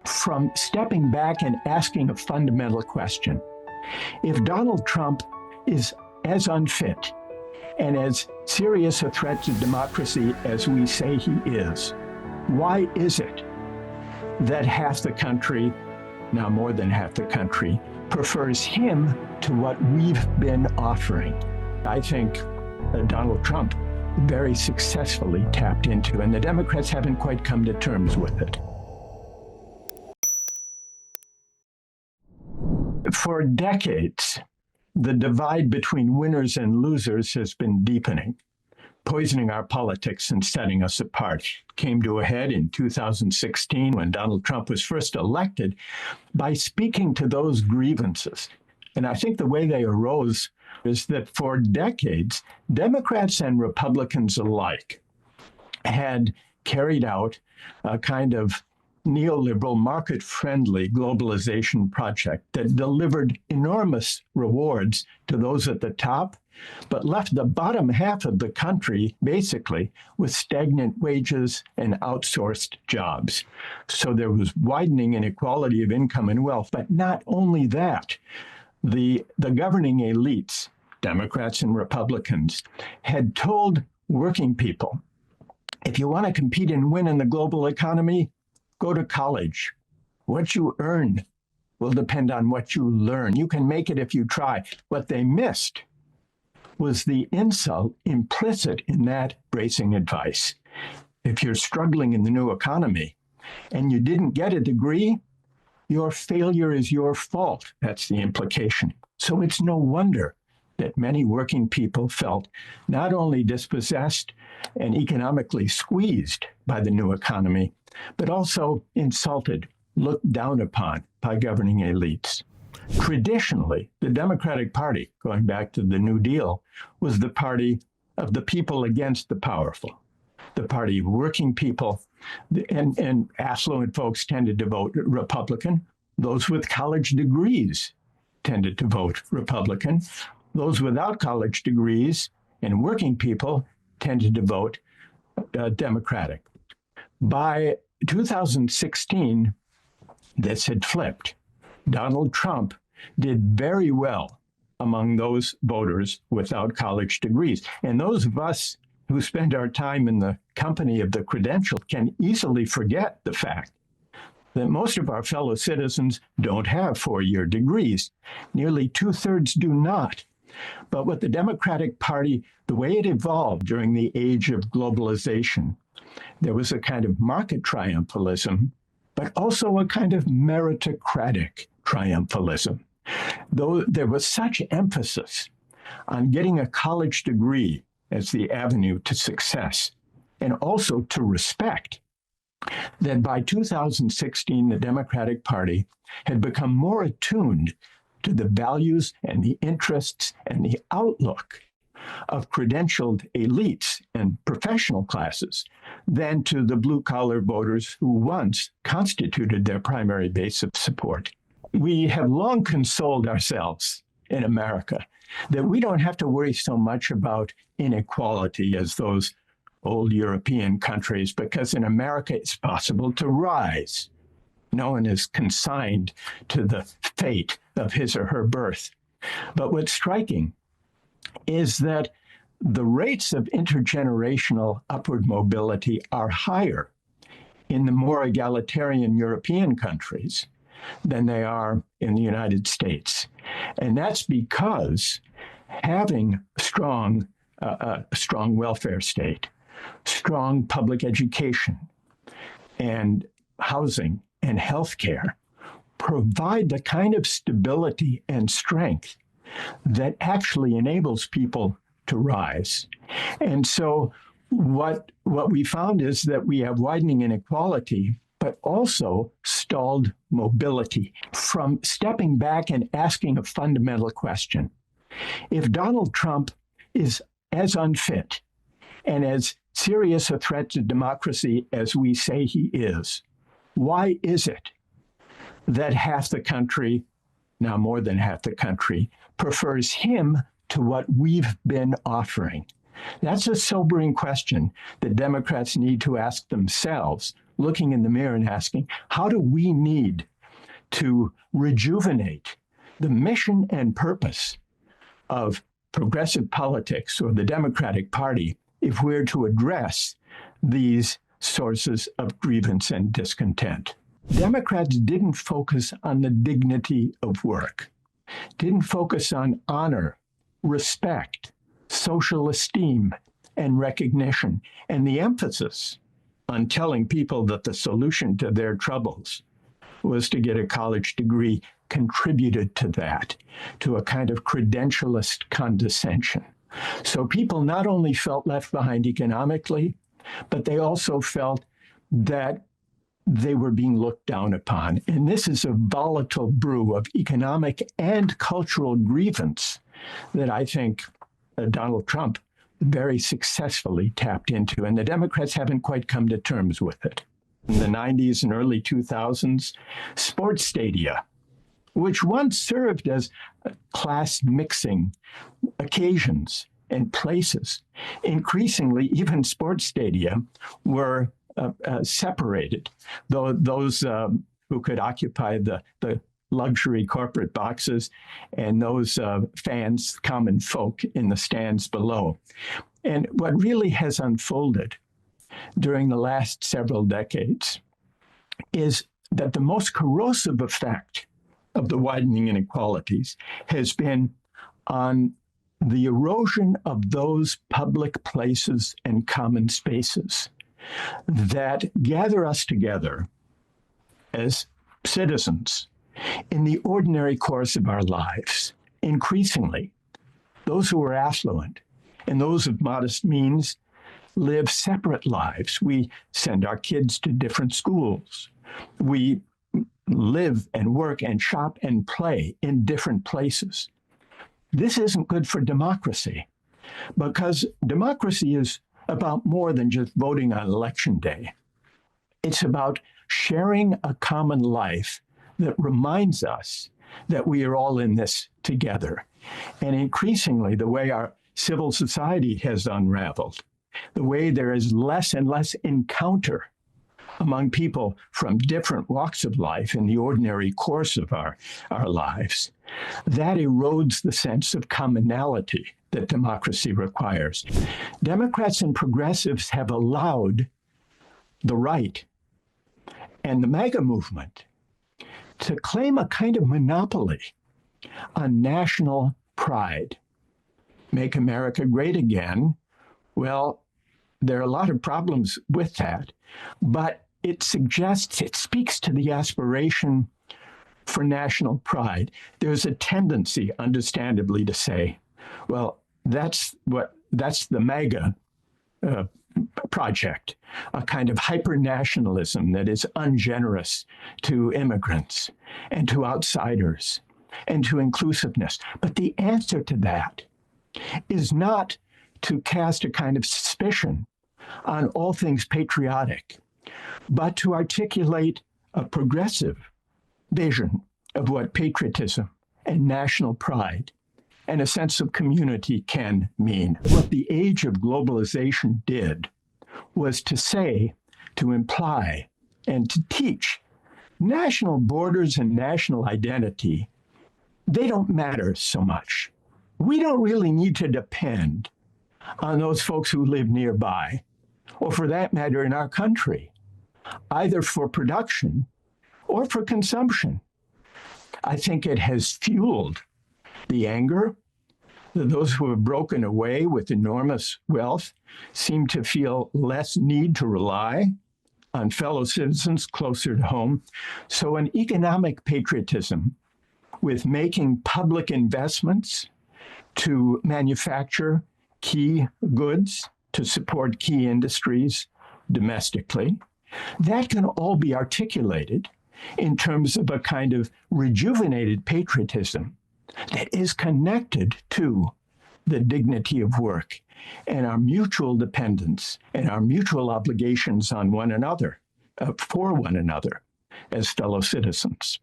from stepping back and asking a fundamental question. If Donald Trump is as unfit and as serious a threat to democracy as we say he is, why is it that half the country, now more than half the country, prefers him to what we've been offering? I think Donald Trump very successfully tapped into, and the Democrats haven't quite come to terms with it. For decades, the divide between winners and losers has been deepening, poisoning our politics and setting us apart. It came to a head in 2016 when Donald Trump was first elected by speaking to those grievances. And I think the way they arose is that for decades, Democrats and Republicans alike had carried out a kind of neoliberal, market-friendly globalization project that delivered enormous rewards to those at the top, but left the bottom half of the country basically with stagnant wages and outsourced jobs. So there was widening inequality of income and wealth. But not only that, the governing elites, Democrats and Republicans, had told working people, if you want to compete and win in the global economy, go to college. What you earn will depend on what you learn. You can make it if you try. What they missed was the insult implicit in that bracing advice. If you're struggling in the new economy and you didn't get a degree, your failure is your fault. That's the implication. So it's no wonder that many working people felt not only dispossessed and economically squeezed by the new economy, but also insulted, looked down upon by governing elites. Traditionally, the Democratic Party, going back to the New Deal, was the party of the people against the powerful, the party of working people, and affluent folks tended to vote Republican. Those with college degrees tended to vote Republican. Those without college degrees and working people tended to vote Democratic. By 2016, this had flipped. Donald Trump did very well among those voters without college degrees. And those of us who spend our time in the company of the credentialed can easily forget the fact that most of our fellow citizens don't have four-year degrees. Nearly two-thirds do not. But with the Democratic Party, the way it evolved during the age of globalization, there was a kind of market triumphalism, but also a kind of meritocratic triumphalism. Though there was such emphasis on getting a college degree as the avenue to success and also to respect, that by 2016, the Democratic Party had become more attuned to the values and the interests and the outlook of credentialed elites and professional classes than to the blue-collar voters who once constituted their primary base of support. We have long consoled ourselves in America that we don't have to worry so much about inequality as those old European countries, because in America it's possible to rise. No one is consigned to the fate of his or her birth. But what's striking is that the rates of intergenerational upward mobility are higher in the more egalitarian European countries than they are in the United States. And that's because having a strong welfare state, strong public education, and housing and healthcare provide the kind of stability and strength that actually enables people to rise. And so what we found is that we have widening inequality, but also stalled mobility. From stepping back and asking a fundamental question, if Donald Trump is as unfit and as serious a threat to democracy as we say he is, why is it that half the country, now more than half the country, prefers him to what we've been offering? That's a sobering question that Democrats need to ask themselves, looking in the mirror and asking, how do we need to rejuvenate the mission and purpose of progressive politics or the Democratic Party if we're to address these sources of grievance and discontent? Democrats didn't focus on the dignity of work, didn't focus on honor, respect, social esteem, and recognition, and the emphasis on telling people that the solution to their troubles was to get a college degree contributed to that, to a kind of credentialist condescension. So people not only felt left behind economically, but they also felt that they were being looked down upon. And this is a volatile brew of economic and cultural grievance that I think Donald Trump very successfully tapped into, and the Democrats haven't quite come to terms with it. In the 90s and early 2000s, sports stadia, which once served as class mixing occasions and places, increasingly even sports stadia were separated, though those who could occupy the luxury corporate boxes and those fans, common folk in the stands below. And what really has unfolded during the last several decades is that the most corrosive effect of the widening inequalities has been on the erosion of those public places and common spaces that gather us together as citizens in the ordinary course of our lives. Increasingly, those who are affluent and those of modest means live separate lives. We send our kids to different schools. We live and work and shop and play in different places. This isn't good for democracy, because democracy is about more than just voting on election day. It's about sharing a common life that reminds us that we are all in this together. And increasingly, the way our civil society has unraveled, the way there is less and less encounter among people from different walks of life in the ordinary course of our lives, that erodes the sense of commonality that democracy requires. Democrats and progressives have allowed the right and the MAGA movement to claim a kind of monopoly on national pride. Make America great again. Well, there are a lot of problems with that, but it speaks to the aspiration for national pride. There's a tendency, understandably, to say, well, that's the MAGA project, a kind of hyper-nationalism that is ungenerous to immigrants and to outsiders and to inclusiveness. But the answer to that is not to cast a kind of suspicion on all things patriotic, but to articulate a progressive vision of what patriotism and national pride and a sense of community can mean. What the age of globalization did was to say, to imply, and to teach national borders and national identity, they don't matter so much. We don't really need to depend on those folks who live nearby, or for that matter, in our country, either for production or for consumption. I think it has fueled the anger. Those who have broken away with enormous wealth seem to feel less need to rely on fellow citizens closer to home. So an economic patriotism with making public investments to manufacture key goods, to support key industries domestically, that can all be articulated in terms of a kind of rejuvenated patriotism that is connected to the dignity of work and our mutual dependence and our mutual obligations on one another, for one another as fellow citizens.